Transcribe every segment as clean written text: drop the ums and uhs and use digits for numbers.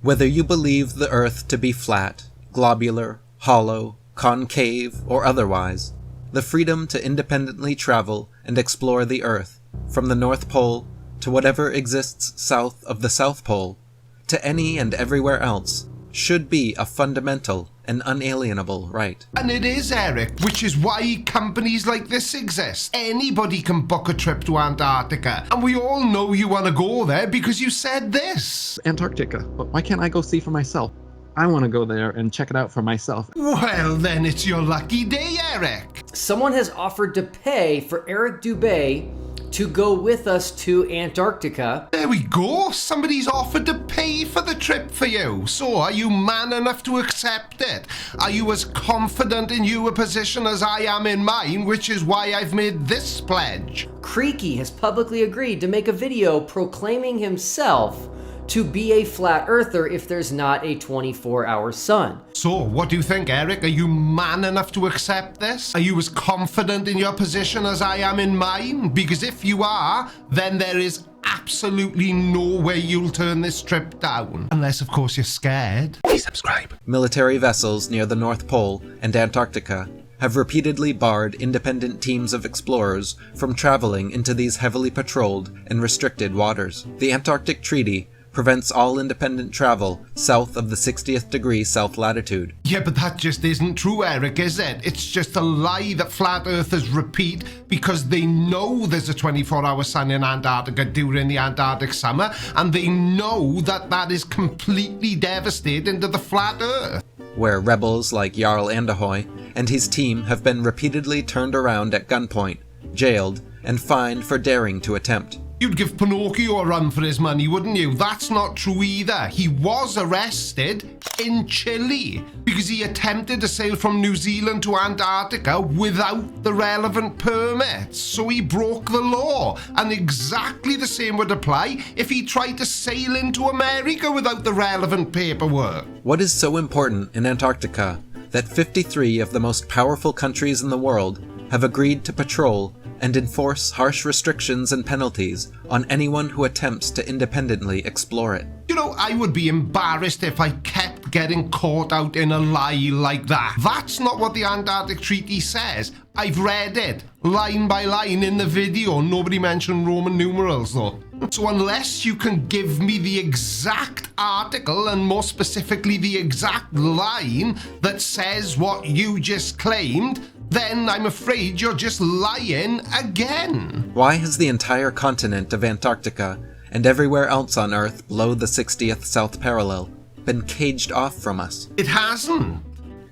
Whether you believe the Earth to be flat, globular, hollow, concave, or otherwise, the freedom to independently travel and explore the Earth, from the North Pole to whatever exists south of the South Pole, to any and everywhere else, should be a fundamental and unalienable right. And it is, Eric, which is why companies like this exist. Anybody can book a trip to Antarctica, and we all know you want to go there because you said this. Antarctica, but why can't I go see for myself? I want to go there and check it out for myself. Well, then it's your lucky day, Eric. Someone has offered to pay for Eric Dubay to go with us to Antarctica. There we go. Somebody's offered to pay for the trip for you. So are you man enough to accept it? Are you as confident in your position as I am in mine, which is why I've made this pledge? Creaky has publicly agreed to make a video proclaiming himself to be a flat earther if there's not a 24-hour sun. So, what do you think, Eric? Are you man enough to accept this? Are you as confident in your position as I am in mine? Because if you are, then there is absolutely no way you'll turn this trip down. Unless, of course, you're scared. Please subscribe. Military vessels near the North Pole and Antarctica have repeatedly barred independent teams of explorers from traveling into these heavily patrolled and restricted waters. The Antarctic Treaty prevents all independent travel south of the 60th degree south latitude. Yeah, but that just isn't true, Eric, is it? It's just a lie that flat earthers repeat because they know there's a 24-hour sun in Antarctica during the Antarctic summer, and they know that that is completely devastating to the flat earth. Where rebels like Jarl Andahoy and his team have been repeatedly turned around at gunpoint, jailed, and fined for daring to attempt. You'd give Pinocchio a run for his money, wouldn't you? That's not true either. He was arrested in Chile because he attempted to sail from New Zealand to Antarctica without the relevant permits. So he broke the law. And exactly the same would apply if he tried to sail into America without the relevant paperwork. What is so important in Antarctica that 53 of the most powerful countries in the world have agreed to patrol and enforce harsh restrictions and penalties on anyone who attempts to independently explore it? You know, I would be embarrassed if I kept getting caught out in a lie like that. That's not what the Antarctic Treaty says. I've read it, line by line in the video. Nobody mentioned Roman numerals though. So unless you can give me the exact article, and more specifically the exact line that says what you just claimed, then I'm afraid you're just lying again. Why has the entire continent of Antarctica and everywhere else on Earth below the 60th south parallel been caged off from us? It hasn't.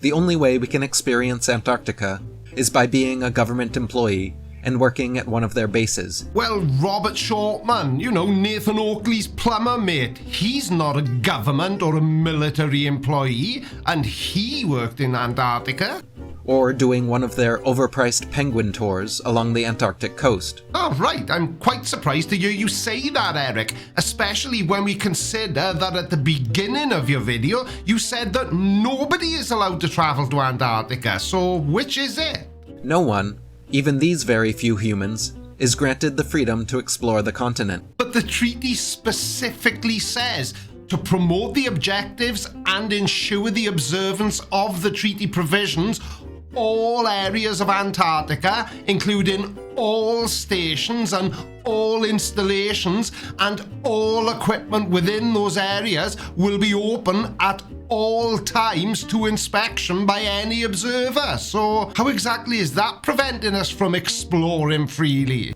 The only way we can experience Antarctica is by being a government employee and working at one of their bases. Well, Robert Shortman, you know, Nathan Oakley's plumber mate, he's not a government or a military employee, and he worked in Antarctica. Or doing one of their overpriced penguin tours along the Antarctic coast. Oh, right. I'm quite surprised to hear you say that, Eric, especially when we consider that at the beginning of your video, you said that nobody is allowed to travel to Antarctica. So which is it? No one, even these very few humans, is granted the freedom to explore the continent. But the treaty specifically says to promote the objectives and ensure the observance of the treaty provisions, all areas of Antarctica, including all stations and all installations and all equipment within those areas, will be open at all times to inspection by any observer. So how exactly is that preventing us from exploring freely?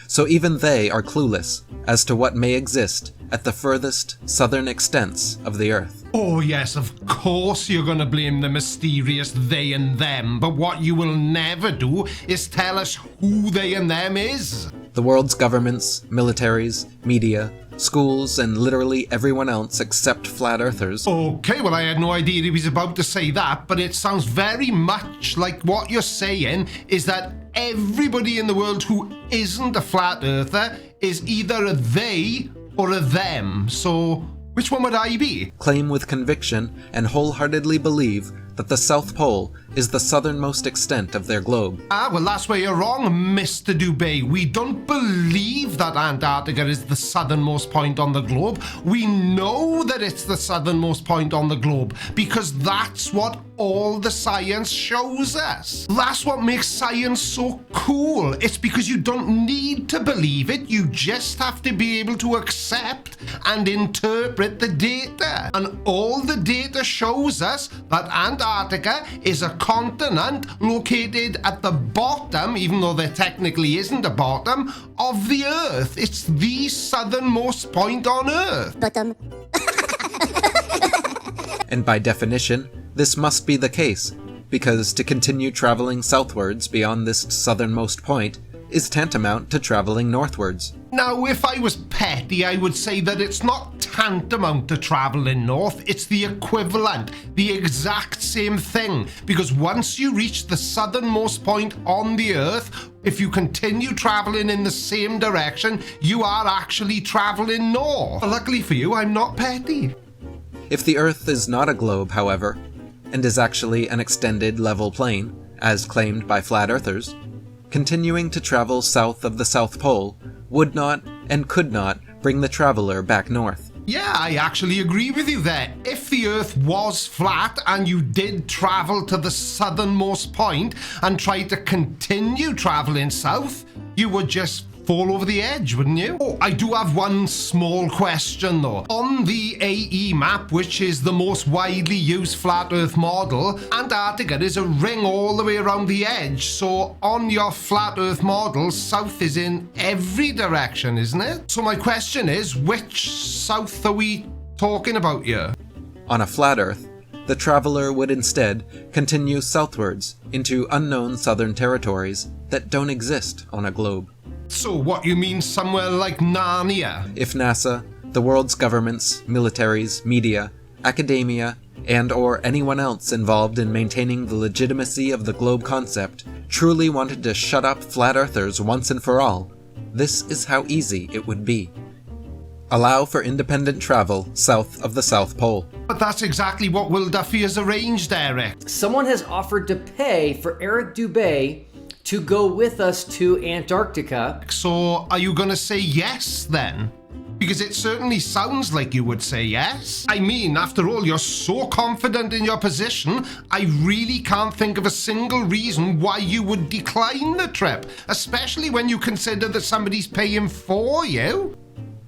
So even they are clueless as to what may exist at the furthest southern extents of the Earth. Oh yes, of course you're gonna blame the mysterious they and them, but what you will never do is tell us who they and them is. The world's governments, militaries, media, schools, and literally everyone else except flat earthers. Okay, well I had no idea he was about to say that, but it sounds very much like what you're saying is that everybody in the world who isn't a flat earther is either a they or a them. So which one would I be? Claim with conviction and wholeheartedly believe that the South Pole is the southernmost extent of their globe. Well, that's where you're wrong, Mr. Dubay. We don't believe that Antarctica is the southernmost point on the globe. We know that it's the southernmost point on the globe because that's what all the science shows us. That's what makes science so cool. It's because you don't need to believe it. You just have to be able to accept and interpret the data. And all the data shows us that Antarctica is a continent located at the bottom, even though there technically isn't a bottom, of the Earth. It's the southernmost point on Earth. Bottom. And by definition, this must be the case, because to continue traveling southwards beyond this southernmost point is tantamount to traveling northwards. Now, if I was petty, I would say that it's not tantamount to traveling north, it's the equivalent, the exact same thing. Because once you reach the southernmost point on the Earth, if you continue traveling in the same direction, you are actually traveling north. Luckily for you, I'm not petty. If the Earth is not a globe, however, and is actually an extended level plane, as claimed by flat earthers, continuing to travel south of the South Pole would not and could not bring the traveler back north. Yeah, I actually agree with you there. If the Earth was flat and you did travel to the southernmost point and try to continue traveling south, you would just fall over the edge, wouldn't you? Oh, I do have one small question though. On the AE map, which is the most widely used flat Earth model, Antarctica is a ring all the way around the edge. So on your flat Earth model, south is in every direction, isn't it? So my question is, which south are we talking about here? On a flat Earth, the traveler would instead continue southwards into unknown southern territories that don't exist on a globe. So what, you mean somewhere like Narnia? If NASA, the world's governments, militaries, media, academia, and or anyone else involved in maintaining the legitimacy of the globe concept truly wanted to shut up flat earthers once and for all, this is how easy it would be. Allow for independent travel south of the South Pole. But that's exactly what Will Duffy has arranged, Eric. Someone has offered to pay for Eric Dubay to go with us to Antarctica. So are you going to say yes then? Because it certainly sounds like you would say yes. I mean, after all, you're so confident in your position, I really can't think of a single reason why you would decline the trip, especially when you consider that somebody's paying for you.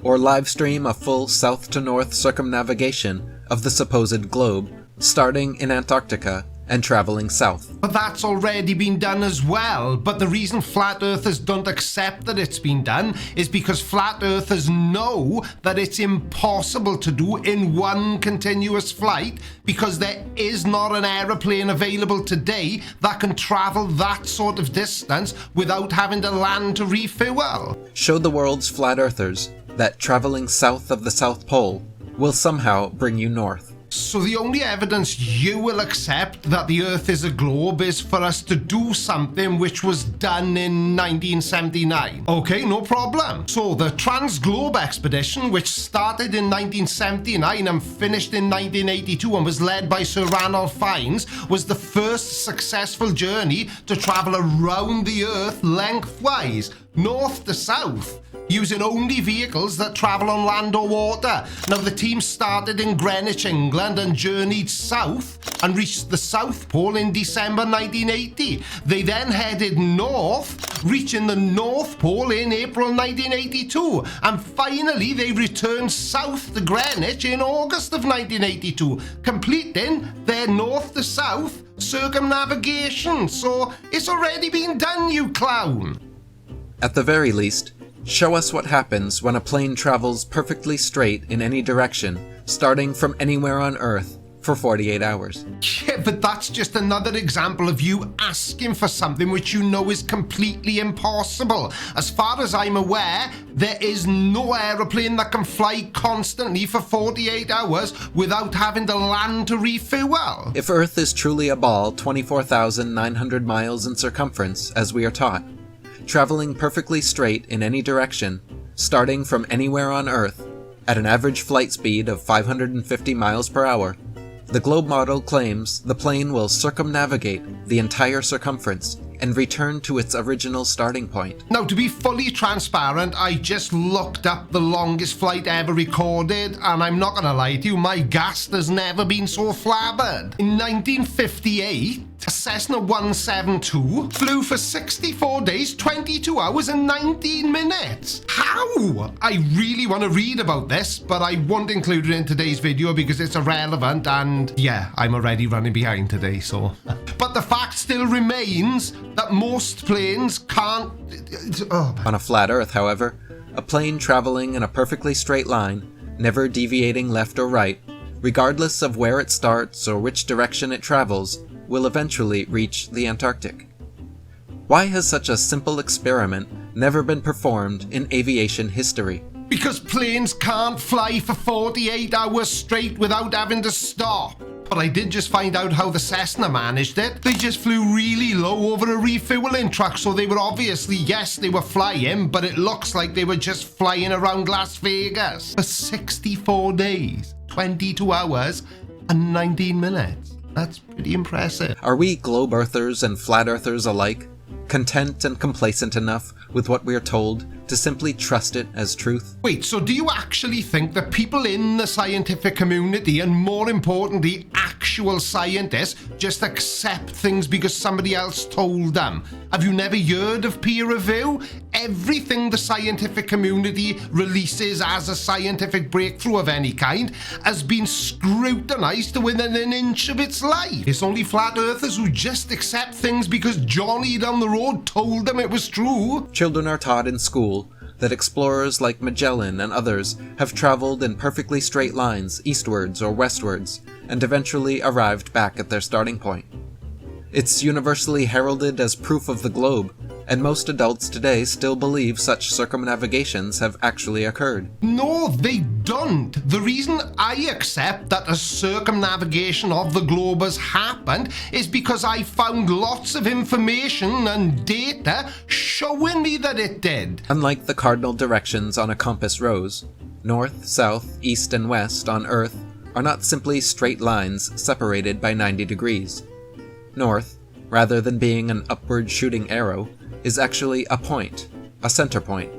Or live stream a full south to north circumnavigation of the supposed globe, starting in Antarctica and traveling south. But that's already been done as well. But the reason flat earthers don't accept that it's been done is because flat earthers know that it's impossible to do in one continuous flight, because there is not an aeroplane available today that can travel that sort of distance without having to land to refuel. Show the world's flat earthers that traveling south of the South Pole will somehow bring you north. So the only evidence you will accept that the Earth is a globe is for us to do something which was done in 1979. Okay, no problem. So the Trans-Globe expedition, which started in 1979 and finished in 1982 and was led by Sir Ranulph Fiennes, was the first successful journey to travel around the Earth lengthwise, north to south, using only vehicles that travel on land or water. Now, the team started in Greenwich, England, and journeyed south and reached the South Pole in December 1980. They then headed north, reaching the North Pole in April 1982. And finally, they returned south to Greenwich in August of 1982, completing their north to south circumnavigation. So it's already been done, you clown. At the very least, show us what happens when a plane travels perfectly straight in any direction, starting from anywhere on Earth, for 48 hours. Yeah, but that's just another example of you asking for something which you know is completely impossible. As far as I'm aware, there is no aeroplane that can fly constantly for 48 hours without having to land to refuel. If Earth is truly a ball 24,900 miles in circumference, as we are taught, traveling perfectly straight in any direction, starting from anywhere on Earth, at an average flight speed of 550 miles per hour, The globe model claims the plane will circumnavigate the entire circumference and return to its original starting point. Now, to be fully transparent, I just looked up the longest flight ever recorded, and I'm not gonna lie to you, my gas has never been so flabbered. In 1958, a Cessna 172 flew for 64 days, 22 hours and 19 minutes. How? I really want to read about this, but I won't include it in today's video because it's irrelevant, and yeah, I'm already running behind today, so. But the fact still remains that most planes can't... On a flat Earth, however, a plane traveling in a perfectly straight line, never deviating left or right, regardless of where it starts or which direction it travels, will eventually reach the Antarctic. Why has such a simple experiment never been performed in aviation history? Because planes can't fly for 48 hours straight without having to stop. But I did just find out how the Cessna managed it. They just flew really low over a refueling truck, so they were obviously, yes, they were flying, but it looks like they were just flying around Las Vegas for 64 days, 22 hours, and 19 minutes. That's pretty impressive. Are we globe earthers and flat earthers alike, content and complacent enough with what we are told to simply trust it as truth? Wait, so do you actually think that people in the scientific community, and more importantly, actual scientists, just accept things because somebody else told them? Have you never heard of peer review? Everything the scientific community releases as a scientific breakthrough of any kind has been scrutinized to within an inch of its life. It's only flat earthers who just accept things because Johnny down the road told them it was true. Children are taught in school that explorers like Magellan and others have traveled in perfectly straight lines eastwards or westwards and eventually arrived back at their starting point. It's universally heralded as proof of the globe, and most adults today still believe such circumnavigations have actually occurred. No, they don't. The reason I accept that a circumnavigation of the globe has happened is because I found lots of information and data showing me that it did. Unlike the cardinal directions on a compass rose, north, south, east, and west on Earth are not simply straight lines separated by 90 degrees. North, rather than being an upward shooting arrow, is actually a point, a center point,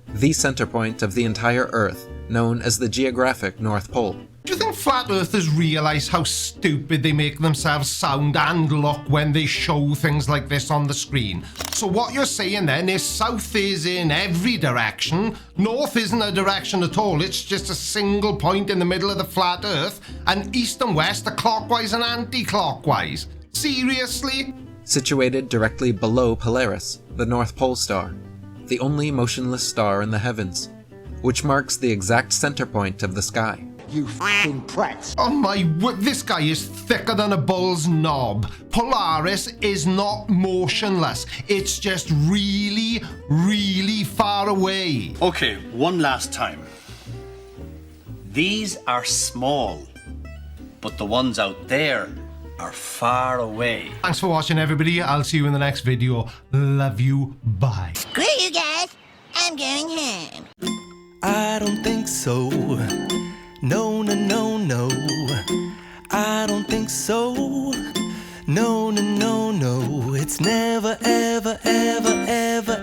the center point of the entire Earth, known as the geographic North Pole. Do you think flat earthers realize how stupid they make themselves sound and look when they show things like this on the screen? So what you're saying then is south is in every direction, north isn't a direction at all, it's just a single point in the middle of the flat earth, and east and west are clockwise and anti-clockwise. Seriously? Situated directly below Polaris, the North Pole Star, the only motionless star in the heavens, which marks the exact center point of the sky. You f***ing prat. Oh my word, this guy is thicker than a bull's knob. Polaris is not motionless. It's just really, really far away. Okay, one last time. These are small, but the ones out there are far away. Thanks for watching, everybody. I'll see you in the next video. Love you. Bye. Screw you guys. I'm going home. I don't think so. No, no, no, no. I don't think so. No, no, no, no. It's never, ever, ever, ever